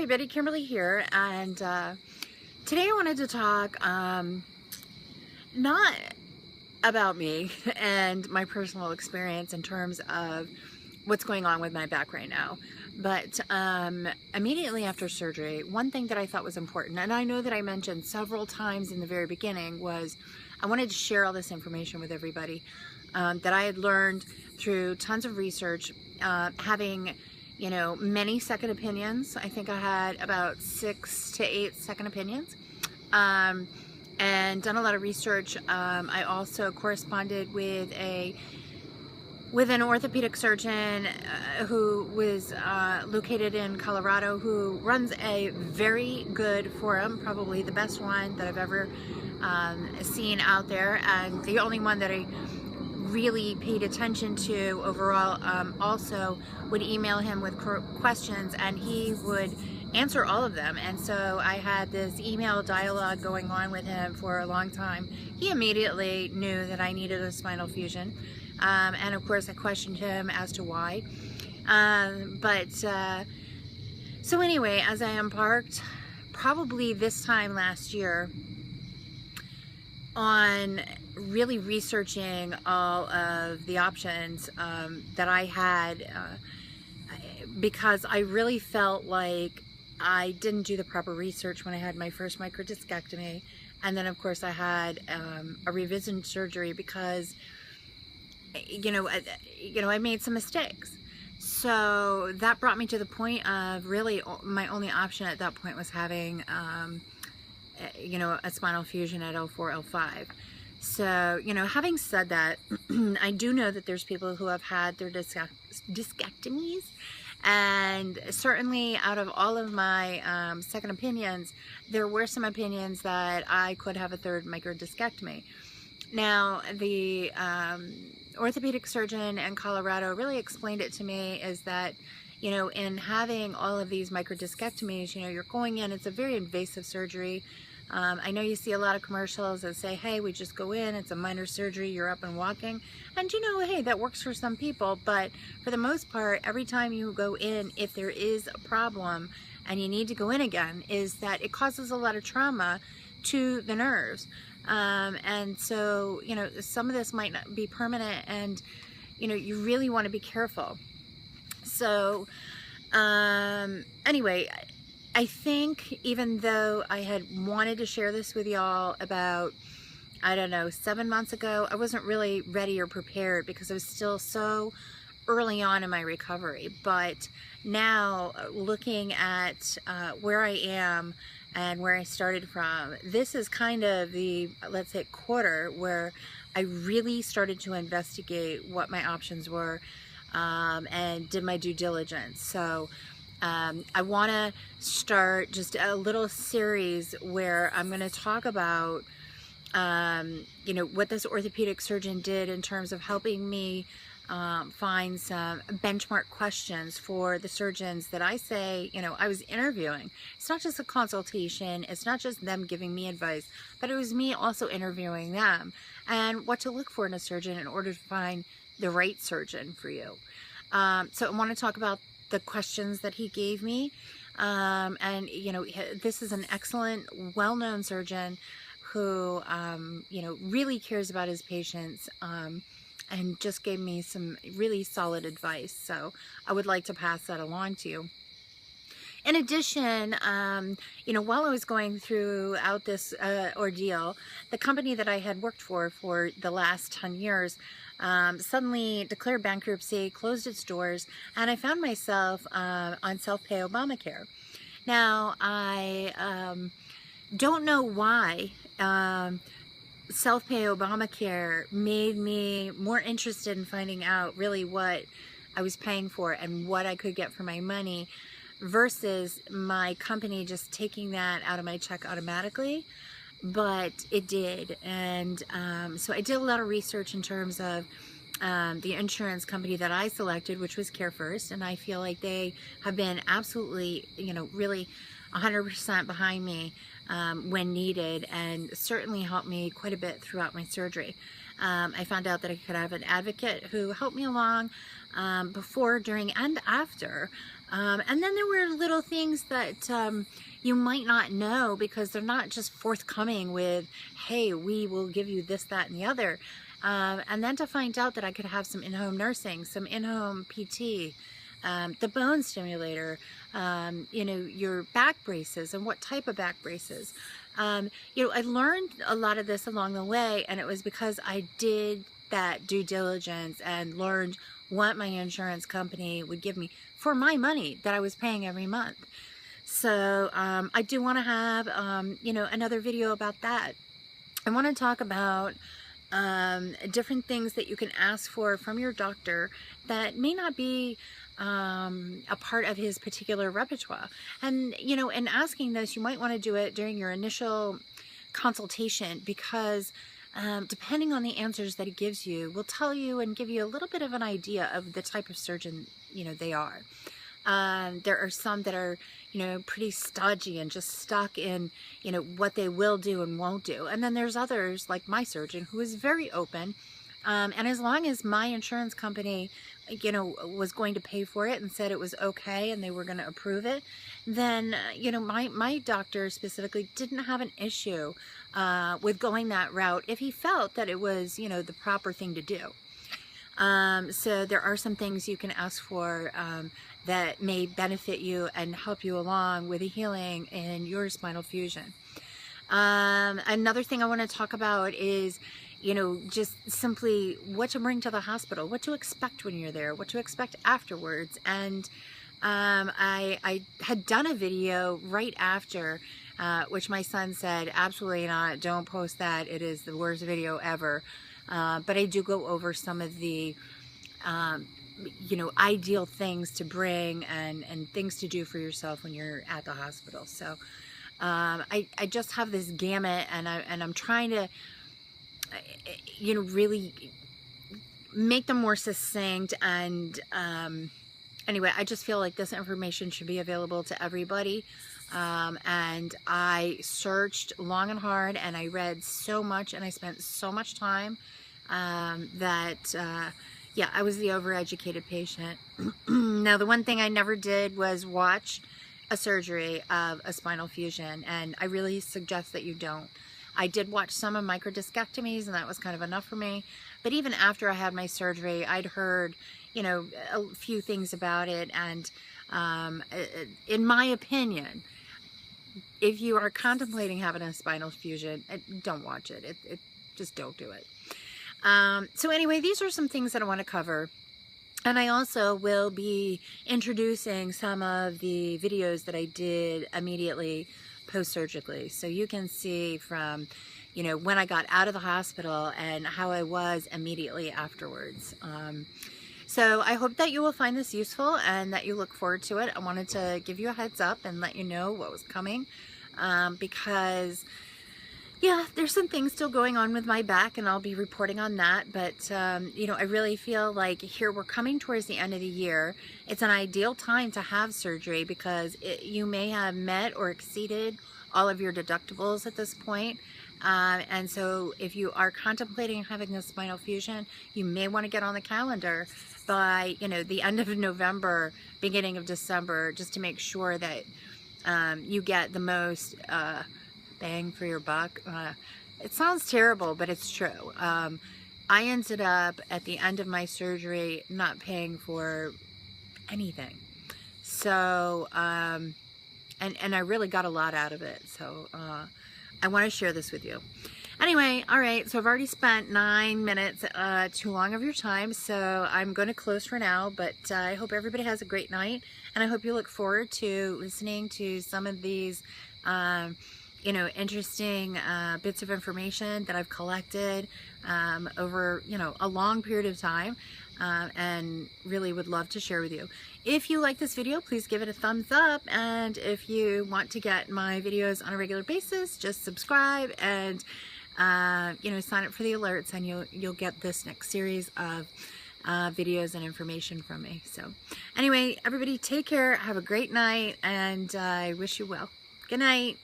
everybody, Kimberly here, and today I wanted to talk not about me and my personal experience in terms of what's going on with my back right now, but immediately after surgery, one thing that I thought was important, and I know that I mentioned several times in the very beginning, was I wanted to share all this information with everybody that I had learned through tons of research, having many second opinions. I think I had about 6 to 8 second opinions, and done a lot of research. I also corresponded with an orthopedic surgeon who was located in Colorado, who runs a very good forum, probably the best one that I've ever seen out there, and the only one that I really paid attention to overall. Also would email him with questions and he would answer all of them, and so I had this email dialogue going on with him for a long time. He immediately knew that I needed a spinal fusion, and of course I questioned him as to why, so anyway, as I embarked probably this time last year on really researching all of the options that I had, because I really felt like I didn't do the proper research when I had my first microdiscectomy, and then of course I had a revision surgery because I made some mistakes. So that brought me to the point of really my only option at that point was having a spinal fusion at L4, L5. So, having said that, I do know that there's people who have had their discectomies, and certainly out of all of my second opinions, there were some opinions that I could have a third microdiscectomy. Now, the orthopedic surgeon in Colorado really explained it to me is that, in having all of these microdiscectomies, you're going in, it's a very invasive surgery. I know you see a lot of commercials that say, hey, we just go in, it's a minor surgery, you're up and walking. And hey, that works for some people, but for the most part, every time you go in, if there is a problem and you need to go in again, is that it causes a lot of trauma to the nerves. And so, some of this might not be permanent, and, you really want to be careful. So, anyway, I think even though I had wanted to share this with y'all about, I don't know, 7 months ago, I wasn't really ready or prepared because I was still so early on in my recovery. But now, looking at where I am and where I started from, this is kind of the, let's say, quarter where I really started to investigate what my options were, and did my due diligence. So I want to start just a little series where I'm going to talk about, what this orthopedic surgeon did in terms of helping me find some benchmark questions for the surgeons that I say, I was interviewing. It's not just a consultation, it's not just them giving me advice, but it was me also interviewing them and what to look for in a surgeon in order to find the right surgeon for you. So I want to talk about the questions that he gave me, and this is an excellent, well-known surgeon who really cares about his patients, and just gave me some really solid advice. So I would like to pass that along to you. In addition, while I was going throughout this ordeal, the company that I had worked for the last 10 years suddenly declared bankruptcy, closed its doors, and I found myself on self-pay Obamacare. Now, I don't know why self-pay Obamacare made me more interested in finding out really what I was paying for and what I could get for my money, versus my company just taking that out of my check automatically. But it did, and so I did a lot of research in terms of the insurance company that I selected, which was Care First, and I feel like they have been absolutely, really 100% behind me when needed, and certainly helped me quite a bit throughout my surgery. I found out that I could have an advocate who helped me along before, during, and after And then there were little things that you might not know, because they're not just forthcoming with, hey, we will give you this, that, and the other. And then to find out that I could have some in-home nursing, some in-home PT, the bone stimulator, you know, your back braces and what type of back braces. You know, I learned a lot of this along the way, and it was because I did that due diligence and learned what my insurance company would give me for my money that I was paying every month. So I do want to have, you know, another video about that. I want to talk about different things that you can ask for from your doctor that may not be a part of his particular repertoire. And, you know, in asking this, you might want to do it during your initial consultation, because depending on the answers that he gives you, will tell you and give you a little bit of an idea of the type of surgeon, you know, they are. There are some that are, you know, pretty stodgy and just stuck in, you know, what they will do and won't do. And then there's others, like my surgeon, who is very open. And as long as my insurance company, you know, was going to pay for it and said it was okay and they were going to approve it, then, you know, my doctor specifically didn't have an issue with going that route if he felt that it was, you know, the proper thing to do. So there are some things you can ask for that may benefit you and help you along with the healing in your spinal fusion. Another thing I want to talk about is, you know, just simply what to bring to the hospital, what to expect when you're there, what to expect afterwards. And I had done a video right after, which my son said, absolutely not, don't post that, it is the worst video ever. But I do go over some of the, you know, ideal things to bring and things to do for yourself when you're at the hospital. So I just have this gamut, and I'm trying to, you know, really make them more succinct. And anyway, I just feel like this information should be available to everybody. And I searched long and hard, and I read so much, and I spent so much time that yeah, I was the overeducated patient. Now, the one thing I never did was watch a surgery of a spinal fusion, and I really suggest that you don't. I did watch some of microdiscectomies, and that was kind of enough for me. But even after I had my surgery, I'd heard, you know, a few things about it. And in my opinion, if you are contemplating having a spinal fusion, don't watch it. Just don't do it. So anyway, these are some things that I want to cover. And I also will be introducing some of the videos that I did immediately post-surgically. So you can see from, you know, when I got out of the hospital and how I was immediately afterwards. So I hope that you will find this useful and that you look forward to it. I wanted to give you a heads up and let you know what was coming, because yeah, there's some things still going on with my back, and I'll be reporting on that. But, you know, I really feel like here we're coming towards the end of the year. It's an ideal time to have surgery, because you may have met or exceeded all of your deductibles at this point. And so if you are contemplating having a spinal fusion, you may want to get on the calendar by, you know, the end of November, beginning of December, just to make sure that you get the most bang for your buck. It sounds terrible, but it's true. I ended up at the end of my surgery not paying for anything. So, and I really got a lot out of it. So, I want to share this with you. Anyway, all right, so I've already spent 9 minutes too long of your time, so I'm going to close for now, but I hope everybody has a great night, and I hope you look forward to listening to some of these you know, interesting bits of information that I've collected over, you know, a long period of time, and really would love to share with you. If you like this video, please give it a thumbs up, and if you want to get my videos on a regular basis, just subscribe and you know, sign up for the alerts, and you'll get this next series of videos and information from me. So anyway, everybody take care, have a great night, and I wish you well. Good night.